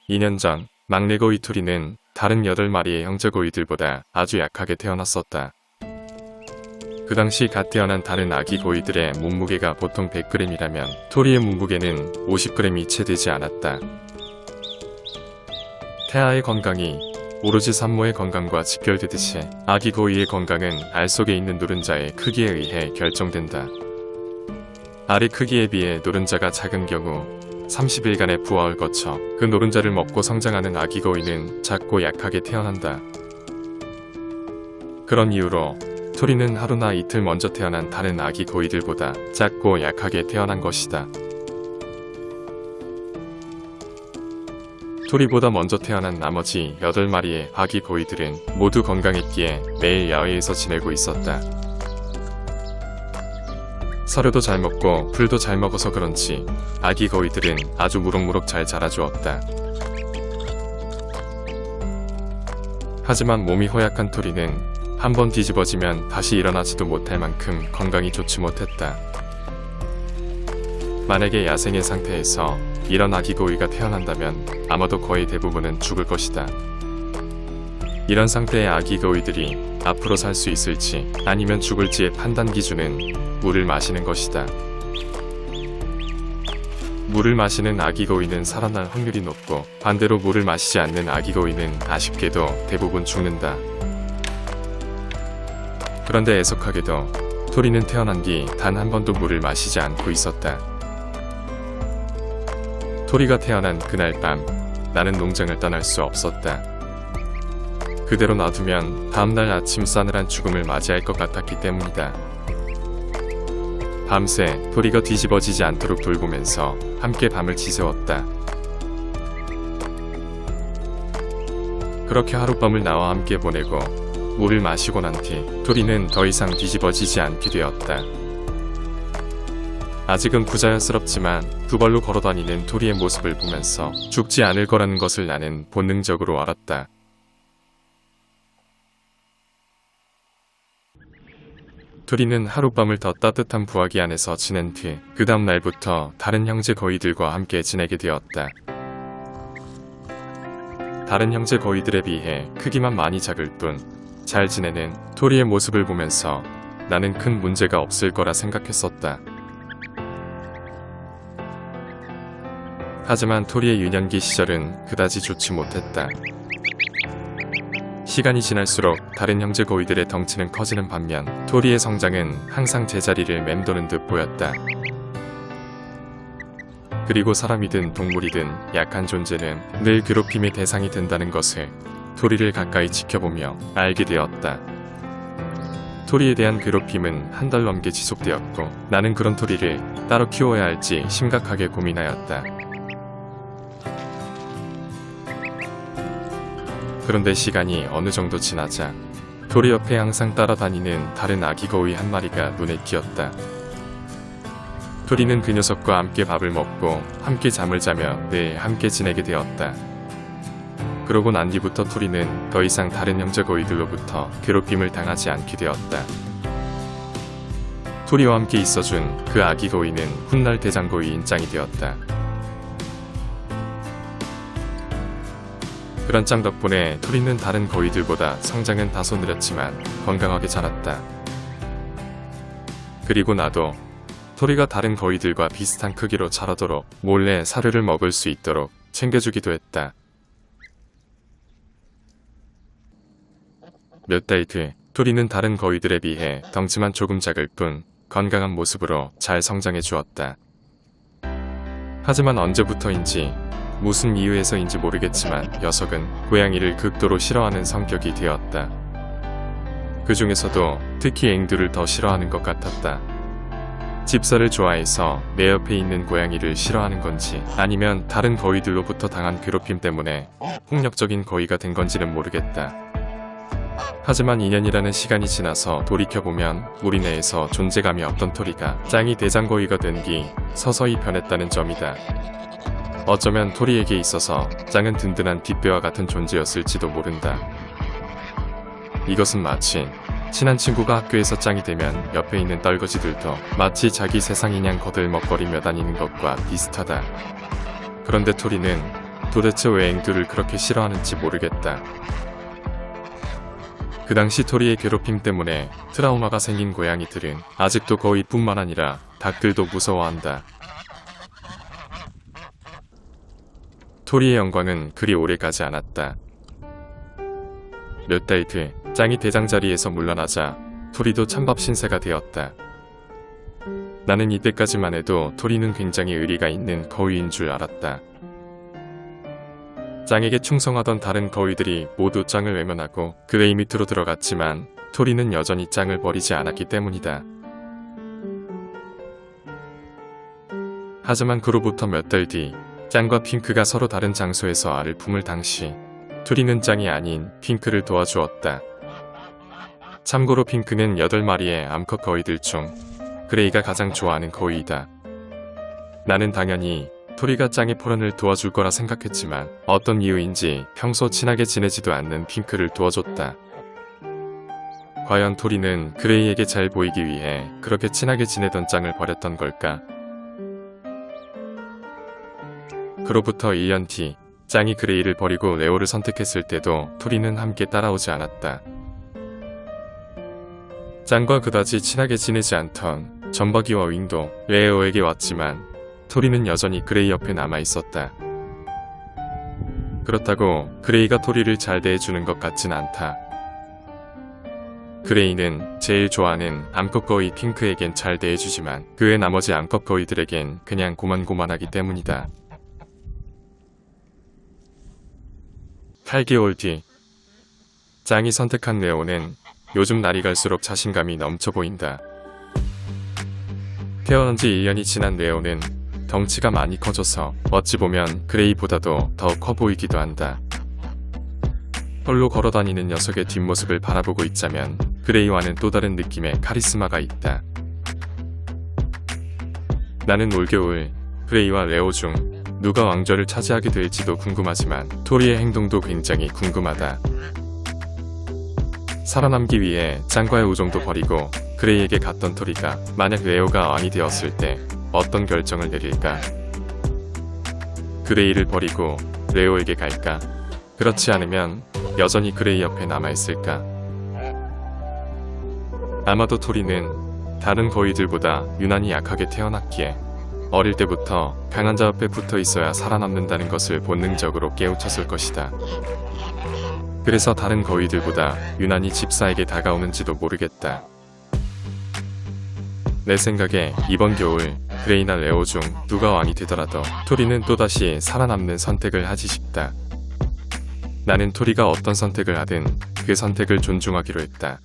2년 전 막내 고이 토리는 다른 8마리의 형제 고이들보다 아주 약하게 태어났었다. 그 당시 갓 태어난 다른 아기 고이들의 몸무게가 보통 100g이라면 토리의 몸무게는 50g이 채 되지 않았다. 태아의 건강이 오로지 산모의 건강과 직결되듯이 아기 고이의 건강은 알 속에 있는 노른자의 크기에 의해 결정된다. 알의 크기에 비해 노른자가 작은 경우 30일간의 부화를 거쳐 그 노른자를 먹고 성장하는 아기 고이는 작고 약하게 태어난다. 그런 이유로 토리는 하루나 이틀 먼저 태어난 다른 아기 고이들보다 작고 약하게 태어난 것이다. 토리보다 먼저 태어난 나머지 8마리의 아기 고이들은 모두 건강했기에 매일 야외에서 지내고 있었다. 사료도 잘 먹고 풀도 잘 먹어서 그런지 아기 고이들은 아주 무럭무럭 잘 자라주었다. 하지만 몸이 허약한 토리는 한번 뒤집어지면 다시 일어나지도 못할 만큼 건강이 좋지 못했다. 만약에 야생의 상태에서 이런 아기 고이가 태어난다면 아마도 거의 대부분은 죽을 것이다. 이런 상태의 아기 고이들이 앞으로 살 수 있을지 아니면 죽을지의 판단 기준은 물을 마시는 것이다. 물을 마시는 아기 고이는 살아날 확률이 높고 반대로 물을 마시지 않는 아기 고이는 아쉽게도 대부분 죽는다. 그런데 애석하게도 토리는 태어난 뒤 단 한 번도 물을 마시지 않고 있었다. 토리가 태어난 그날 밤 나는 농장을 떠날 수 없었다. 그대로 놔두면 다음날 아침 싸늘한 죽음을 맞이할 것 같았기 때문이다. 밤새 토리가 뒤집어지지 않도록 돌보면서 함께 밤을 지새웠다. 그렇게 하룻밤을 나와 함께 보내고 물을 마시고 난 뒤 토리는 더 이상 뒤집어지지 않게 되었다. 아직은 부자연스럽지만 두 발로 걸어다니는 토리의 모습을 보면서 죽지 않을 거라는 것을 나는 본능적으로 알았다. 토리는 하룻밤을 더 따뜻한 부화기 안에서 지낸 뒤 그 다음 날부터 다른 형제 거위들과 함께 지내게 되었다. 다른 형제 거위들에 비해 크기만 많이 작을 뿐 잘 지내는 토리의 모습을 보면서 나는 큰 문제가 없을 거라 생각했었다. 하지만 토리의 유년기 시절은 그다지 좋지 못했다. 시간이 지날수록 다른 형제 고이들의 덩치는 커지는 반면 토리의 성장은 항상 제자리를 맴도는 듯 보였다. 그리고 사람이든 동물이든 약한 존재는 늘 괴롭힘의 대상이 된다는 것을 토리를 가까이 지켜보며 알게 되었다. 토리에 대한 괴롭힘은 한 달 넘게 지속되었고 나는 그런 토리를 따로 키워야 할지 심각하게 고민하였다. 그런데 시간이 어느 정도 지나자 토리 옆에 항상 따라다니는 다른 아기 거위 한 마리가 눈에 띄었다. 토리는 그 녀석과 함께 밥을 먹고 함께 잠을 자며 늘 함께 지내게 되었다. 그러고 난 뒤부터 토리는 더 이상 다른 형제 거위들로부터 괴롭힘을 당하지 않게 되었다. 토리와 함께 있어준 그 아기 거위는 훗날 대장거위인 짱이 되었다. 그런 짱 덕분에 토리는 다른 거위들보다 성장은 다소 느렸지만 건강하게 자랐다. 그리고 나도 토리가 다른 거위들과 비슷한 크기로 자라도록 몰래 사료를 먹을 수 있도록 챙겨주기도 했다. 몇 달 뒤 토리는 다른 거위들에 비해 덩치만 조금 작을 뿐 건강한 모습으로 잘 성장해 주었다. 하지만 언제부터인지 무슨 이유에서인지 모르겠지만 녀석은 고양이를 극도로 싫어하는 성격이 되었다. 그 중에서도 특히 앵두를 더 싫어하는 것 같았다. 집사를 좋아해서 내 옆에 있는 고양이를 싫어하는 건지 아니면 다른 거위들로부터 당한 괴롭힘 때문에 폭력적인 거위가 된 건지는 모르겠다. 하지만 2년이라는 시간이 지나서 돌이켜보면 우리 내에서 존재감이 없던 토리가 짱이 대장거위가 된 뒤 서서히 변했다는 점이다. 어쩌면 토리에게 있어서 짱은 든든한 뒷배와 같은 존재였을지도 모른다. 이것은 마치 친한 친구가 학교에서 짱이 되면 옆에 있는 떨거지들도 마치 자기 세상이냥 거들먹거리며 다니는 것과 비슷하다. 그런데 토리는 도대체 왜 앵두를 그렇게 싫어하는지 모르겠다. 그 당시 토리의 괴롭힘 때문에 트라우마가 생긴 고양이들은 아직도 거위뿐만 아니라 닭들도 무서워한다. 토리의 영광은 그리 오래 가지 않았다. 몇 달 뒤 짱이 대장 자리에서 물러나자 토리도 찬밥 신세가 되었다. 나는 이때까지만 해도 토리는 굉장히 의리가 있는 거위인 줄 알았다. 짱에게 충성하던 다른 거위들이 모두 짱을 외면하고 그레이 밑으로 들어갔지만 토리는 여전히 짱을 버리지 않았기 때문이다. 하지만 그로부터 몇 달 뒤 짱과 핑크가 서로 다른 장소에서 알을 품을 당시 토리는 짱이 아닌 핑크를 도와주었다. 참고로 핑크는 8마리의 암컷 거위들 중 그레이가 가장 좋아하는 거위이다. 나는 당연히 토리가 짱의 포란을 도와줄 거라 생각했지만 어떤 이유인지 평소 친하게 지내지도 않는 핑크를 도와줬다. 과연 토리는 그레이에게 잘 보이기 위해 그렇게 친하게 지내던 짱을 버렸던 걸까? 그로부터 1년 뒤 짱이 그레이를 버리고 레오를 선택했을 때도 토리는 함께 따라오지 않았다. 짱과 그다지 친하게 지내지 않던 점박이와 윙도 레오에게 왔지만 토리는 여전히 그레이 옆에 남아있었다. 그렇다고 그레이가 토리를 잘 대해주는 것 같진 않다. 그레이는 제일 좋아하는 암컷 거위 핑크에겐 잘 대해주지만 그 외 나머지 암컷 거위들에겐 그냥 고만고만하기 때문이다. 8개월 뒤 짱이 선택한 레오는 요즘 날이 갈수록 자신감이 넘쳐 보인다. 태어난 지 1년이 지난 레오는 덩치가 많이 커져서 어찌 보면 그레이보다도 더 커 보이기도 한다. 홀로 걸어다니는 녀석의 뒷모습을 바라보고 있자면 그레이와는 또 다른 느낌의 카리스마가 있다. 나는 올겨울 그레이와 레오 중 누가 왕좌를 차지하게 될지도 궁금하지만 토리의 행동도 굉장히 궁금하다. 살아남기 위해 짱과의 우정도 버리고 그레이에게 갔던 토리가 만약 레오가 왕이 되었을 때 어떤 결정을 내릴까? 그레이를 버리고 레오에게 갈까? 그렇지 않으면 여전히 그레이 옆에 남아있을까? 아마도 토리는 다른 거위들보다 유난히 약하게 태어났기에 어릴 때부터 강한 자 옆에 붙어 있어야 살아남는다는 것을 본능적으로 깨우쳤을 것이다. 그래서 다른 거위들보다 유난히 집사에게 다가오는지도 모르겠다. 내 생각에 이번 겨울 그레이나 레오 중 누가 왕이 되더라도 토리는 또다시 살아남는 선택을 하지 싶다. 나는 토리가 어떤 선택을 하든 그 선택을 존중하기로 했다.